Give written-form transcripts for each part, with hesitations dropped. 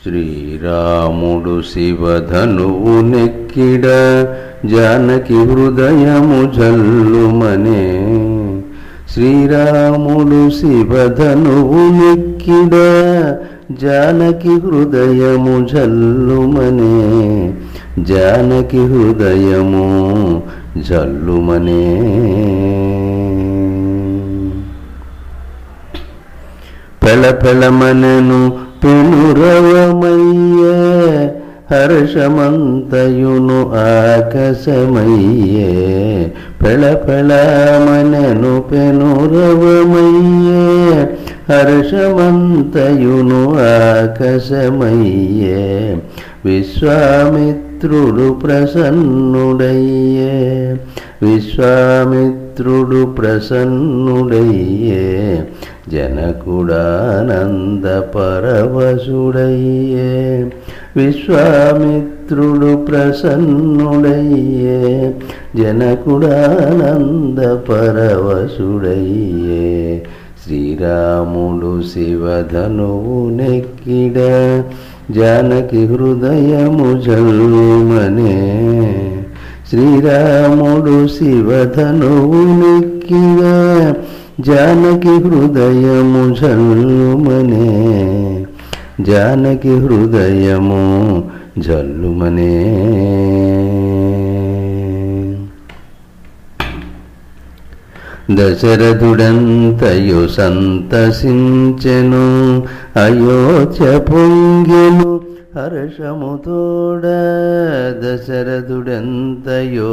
శ్రీరాముడు శివధనువు నెక్కిడ జానకి హృదయము జల్లుమనే. శ్రీరాముడు శివధనువు నెక్కిడ జానకి హృదయము జల్లుమనే. జానకి హృదయము జల్లుమనే. పెళపెళమనెను పెనురవమయ్యే హర్షమంతయును ఆకాశమయ్యే. పెళపెళమనెను పెనురవమయ్యే హర్షమంతయును ఆకాశమయ్యే. విశ్వామిత్రుడు ప్రసన్నుడయ్యే. విశ్వామిత్రుడు ప్రసన్నుడయ్యే. జనకుడానంద పరవశుడయ్యే. విశ్వామిత్రుడు ప్రసన్నుడయ్యే. జనకుడానంద పరవశుడయ్యే. శ్రీరాముడు శివధనువు నెక్కిడ జానకి హృదయము జల్లుమనే. శ్రీరాముడు శివధనువు నెక్కిడ జానకి హృదయము జల్లుమనే. జానకి హృదయము జల్లుమనే. దశరథుడంతయు సంతసించెను అయోధ్య పొంగెను హర్షముతోడ. దశరథుడంతయో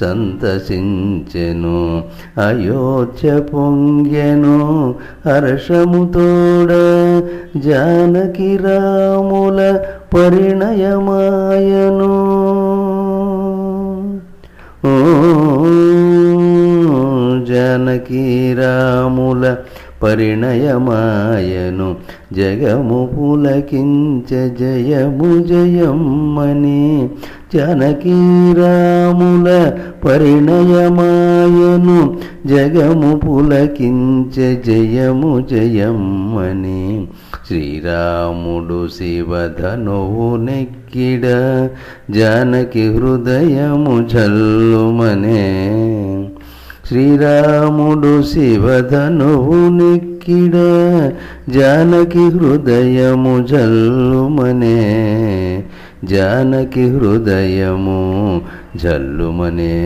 సంతసించెను అయోధ్య పొంగెను హర్షముతోడ. జానకి రాముల పరిణయమాయను. జానకి రాముల పరిణయమాయను. జగము పులకించ జయము జయమ్మని. జానకి రాముల పరిణయమాయను. జగము పులకించ జయము జయమ్మని. శ్రీరాముడు శివధనువు నెక్కిడ జానకి హృదయము జల్లుమనే. శ్రీరాముడు శివధనువు నెక్కిడ జానకి హృదయము జల్లుమనే. జానకి హృదయము జల్లుమనే.